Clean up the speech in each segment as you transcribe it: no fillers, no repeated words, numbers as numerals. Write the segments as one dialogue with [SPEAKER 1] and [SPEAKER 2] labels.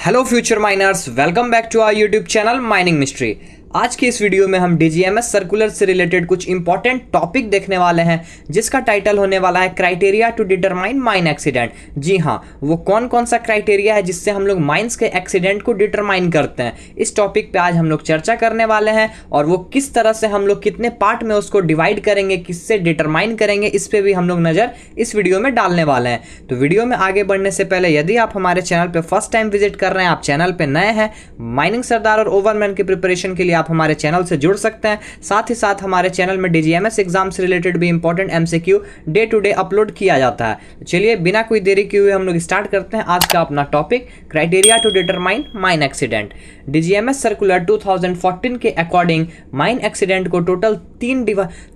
[SPEAKER 1] Hello future miners, welcome back to our YouTube channel mining mystery. आज की इस video में हम डीजीएमएस सर्कुलर से रिलेटेड कुछ इंपॉर्टेंट टॉपिक देखने वाले हैं, जिसका टाइटल होने वाला है criteria to determine mine accident. जी हाँ, वो कौन कौन सा क्राइटेरिया है जिससे हम लोग माइंस के एक्सीडेंट को डिटरमाइन करते हैं। इस टॉपिक पे आज हम लोग चर्चा करने वाले हैं और वो किस तरह से हम लोग कितने पार्ट में उसको डिवाइड करेंगे, किससे डिटरमाइन करेंगे, इस पे भी हम लोग नज़र इस वीडियो में डालने वाले हैं। तो वीडियो में आगे बढ़ने से पहले यदि आप हमारे चैनल पर फर्स्ट टाइम विजिट कर रहे हैं, आप चैनल पर नए हैं, माइनिंग सरदार और ओवरमैन की प्रिपरेशन के लिए आप हमारे चैनल से जुड़ सकते हैं। साथ ही साथ हमारे चैनल में डीजीएमएस एग्जाम से रिलेटेड भी important MCQ day to day upload किया जाता है। चलिए बिना कोई देरी किए हुए हम लोग स्टार्ट करते हैं आज का अपना topic, criteria to determine mine accident. DGMS circular 2014 के अकॉर्डिंग माइन एक्सीडेंट को टोटल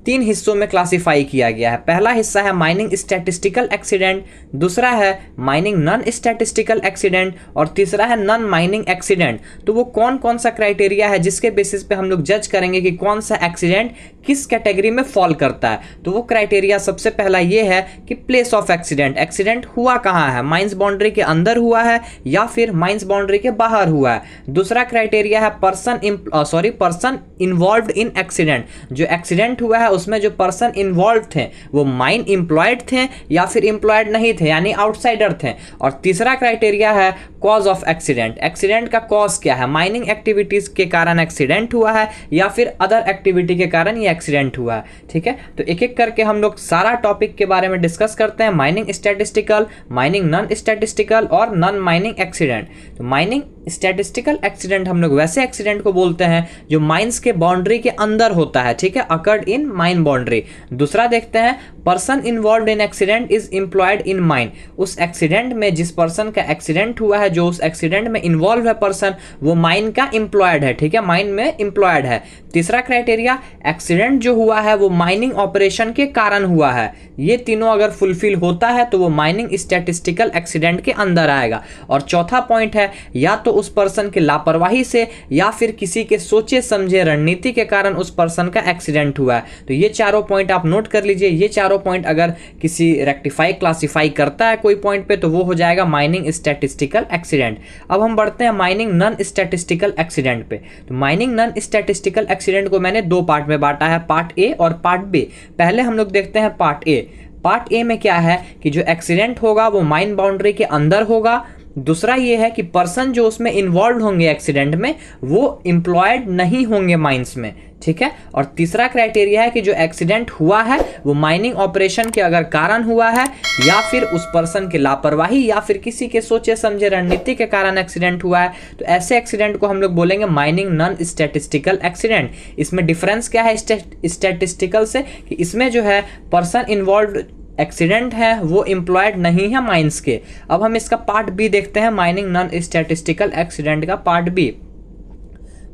[SPEAKER 1] तीन हिस्सों में क्लासिफाई किया गया है। पहला हिस्सा है माइनिंग स्टैटिस्टिकल एक्सीडेंट, दूसरा है माइनिंग नॉन स्टैटिस्टिकल एक्सीडेंट और तीसरा है नॉन माइनिंग एक्सीडेंट। तो वो कौन कौन सा क्राइटेरिया है जिसके बेसिस पे हम लोग जज करेंगे कि कौन सा एक्सीडेंट किस कैटेगरी में फॉल करता है। तो वो क्राइटेरिया सबसे पहला ये है कि प्लेस ऑफ एक्सीडेंट, एक्सीडेंट हुआ कहाँ है, माइंस बाउंड्री के अंदर हुआ है या फिर माइंस बाउंड्री के बाहर हुआ है। दूसरा क्राइटेरिया है पर्सन इन्वॉल्व्ड इन एक्सीडेंट, जो एक्सीडेंट हुआ है उसमें जो पर्सन इन्वॉल्व थे वो माइन एम्प्लॉयड थे या फिर एम्प्लॉयड नहीं थे, यानी आउटसाइडर थे। और तीसरा क्राइटेरिया है कॉज ऑफ एक्सीडेंट, एक्सीडेंट का कॉज क्या है, माइनिंग एक्टिविटीज के कारण एक्सीडेंट हुआ है या फिर अदर एक्टिविटी के कारण ये एक्सीडेंट हुआ है। ठीक है, तो एक एक करके हम लोग सारा टॉपिक के बारे में डिस्कस करते हैं, mining statistical, mining non statistical और नॉन माइनिंग एक्सीडेंट। तो माइनिंग स्टैटिस्टिकल एक्सीडेंट हम लोग वैसे एक्सीडेंट को बोलते हैं जो माइंस के बाउंड्री के अंदर होता है, ठीक है, अकर्ड इन माइन बाउंड्री। दूसरा देखते हैं person involved in accident is employed in mine, उस एक्सीडेंट में जिस पर्सन का एक्सीडेंट हुआ है, जो उस एक्सीडेंट में इन्वॉल्व है पर्सन, वो माइन का एम्प्लॉयड है, ठीक है, माइन में एम्प्लॉयड है। तीसरा क्राइटेरिया एक्सीडेंट जो हुआ है वो माइनिंग ऑपरेशन के कारण हुआ है। ये तीनों अगर फुलफिल होता है तो वो माइनिंग स्टैटिस्टिकल एक्सीडेंट के अंदर आएगा। और चौथा पॉइंट है या तो उस पर्सन के लापरवाही से या फिर किसी के सोचे समझे रणनीति के कारण उस पर्सन का एक्सीडेंट हुआ है। तो ये चारों पॉइंट आप नोट कर लीजिए। ये चारों पॉइंट अगर किसी रेक्टिफाई क्लासिफाई करता है कोई पॉइंट पे तो वो हो जाएगा माइनिंग स्टैटिस्टिकल एक्सीडेंट। अब हम बढ़ते हैं माइनिंग नॉन स्टैटिस्टिकल एक्सीडेंट पे। तो माइनिंग नॉन स्टैटिस्टिकल एक्सीडेंट को मैंने दो पार्ट में बांटा है, पार्ट ए और पार्ट बी। पहले हम लोग देखते हैं पार्ट ए। पार्ट ए में क्या है कि जो एक्सीडेंट होगा वो माइन बाउंड्री के अंदर होगा। दूसरा ये है कि पर्सन जो उसमें इन्वॉल्व होंगे एक्सीडेंट में वो एम्प्लॉयड नहीं होंगे माइंस में, ठीक है। और तीसरा क्राइटेरिया है कि जो एक्सीडेंट हुआ है वो माइनिंग ऑपरेशन के अगर कारण हुआ है या फिर उस पर्सन के लापरवाही या फिर किसी के सोचे समझे रणनीति के कारण एक्सीडेंट हुआ है, तो ऐसे एक्सीडेंट को हम लोग बोलेंगे माइनिंग नॉन स्टैटिस्टिकल एक्सीडेंट। इसमें डिफरेंस क्या है स्टैटिस्टिकल से, कि इसमें जो है पर्सन इन्वॉल्व एक्सीडेंट है वो एम्प्लॉयड नहीं है माइंस के। अब हम इसका पार्ट बी देखते हैं, माइनिंग नॉन स्टैटिस्टिकल एक्सीडेंट का पार्ट बी।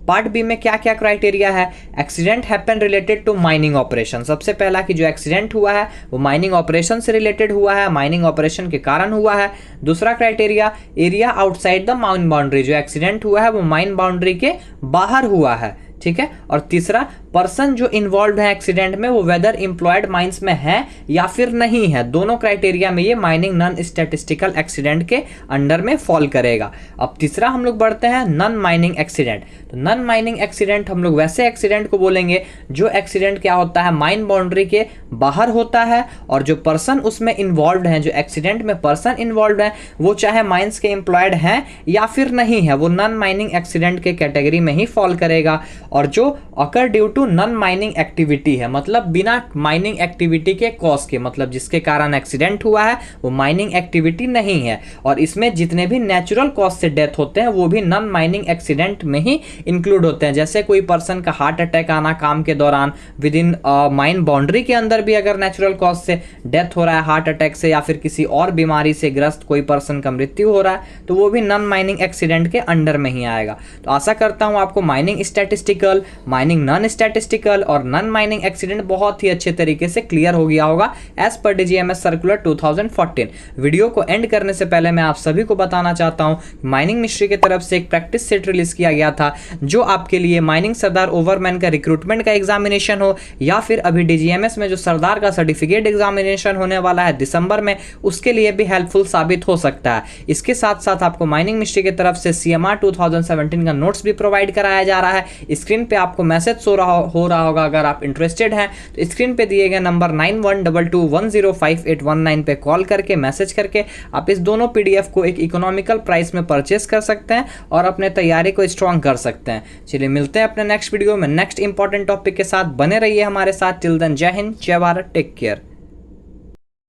[SPEAKER 1] पार्ट बी में क्या क्या क्राइटेरिया है, accident happen related to mining operation. सबसे पहला कि जो एक्सीडेंट हुआ है वो माइनिंग ऑपरेशन से रिलेटेड हुआ है, माइनिंग ऑपरेशन के कारण हुआ है। दूसरा criteria area outside the mine boundary, जो एक्सीडेंट हुआ है वो माइन बाउंड्री के बाहर हुआ है, ठीक है। और तीसरा पर्सन जो इन्वॉल्व है एक्सीडेंट में वो वेदर एम्प्लॉयड माइंस में है या फिर नहीं है। दोनों क्राइटेरिया में ये माइनिंग नॉन स्टैटिस्टिकल एक्सीडेंट के अंडर में फॉल करेगा। अब तीसरा हम लोग बढ़ते हैं नॉन माइनिंग एक्सीडेंट। तो नॉन माइनिंग एक्सीडेंट हम लोग वैसे एक्सीडेंट को बोलेंगे जो एक्सीडेंट क्या होता है माइन बाउंड्री के बाहर होता है और जो पर्सन उसमें इन्वॉल्व है, जो एक्सीडेंट में पर्सन इन्वॉल्व है वो चाहे माइंस के एम्प्लॉयड हैं या फिर नहीं है, वो नॉन माइनिंग एक्सीडेंट के कैटेगरी में ही फॉल करेगा। और जो occur due to non mining activity है, मतलब बिना माइनिंग एक्टिविटी के कॉज के, मतलब जिसके कारण एक्सीडेंट हुआ है वो माइनिंग एक्टिविटी नहीं है। और इसमें जितने भी नेचुरल कॉज से डेथ होते हैं वो भी नॉन माइनिंग एक्सीडेंट में ही इंक्लूड होते हैं। जैसे कोई पर्सन का हार्ट अटैक आना काम के दौरान विद इन माइन बाउंड्री के अंदर भी अगर नेचुरल कॉज से डेथ हो रहा है हार्ट अटैक से या फिर किसी और बीमारी से ग्रस्त कोई पर्सन का मृत्यु हो रहा है तो वो भी नॉन माइनिंग एक्सीडेंट के अंडर में ही आएगा। तो आशा करता हूं आपको mining statistical, statistical, mining non statistical और नॉन माइनिंग एक्सीडेंट बहुत ही अच्छे तरीके से क्लियर हो गया होगा एज पर डीजीएमएस सर्कुलर 2014। वीडियो को एंड करने से पहले मैं आप सभी को बताना चाहता हूं, माइनिंग मिनिस्ट्री की तरफ से एक प्रैक्टिस सेट रिलीज किया गया था जो आपके लिए माइनिंग सरदार ओवरमैन का रिक्रूटमेंट का एग्जामिनेशन हो या फिर अभी डीजीएमएस में जो सरदार का सर्टिफिकेट एग्जामिनेशन होने वाला है दिसंबर में, उसके लिए भी हेल्पफुल साबित हो सकता है। इसके साथ साथ आपको माइनिंग मिनिस्ट्री की तरफ से सीएमआर 2017 का नोट्स भी प्रोवाइड कराया जा रहा है। स्क्रीन पे आपको मैसेज हो रहा होगा, अगर आप इंटरेस्टेड हैं तो स्क्रीन पे दिए गए नंबर 9122105819 पे कॉल करके मैसेज करके आप इस दोनों पीडीएफ को एक इकोनॉमिकल प्राइस में परचेस कर सकते हैं और अपने तैयारी को स्ट्रॉन्ग कर सकते हैं। चलिए मिलते हैं अपने नेक्स्ट वीडियो में नेक्स्ट इंपॉर्टेंट टॉपिक के साथ। बने रहिए हमारे साथ। टिल देन जय हिंद, जय भारत, टेक केयर।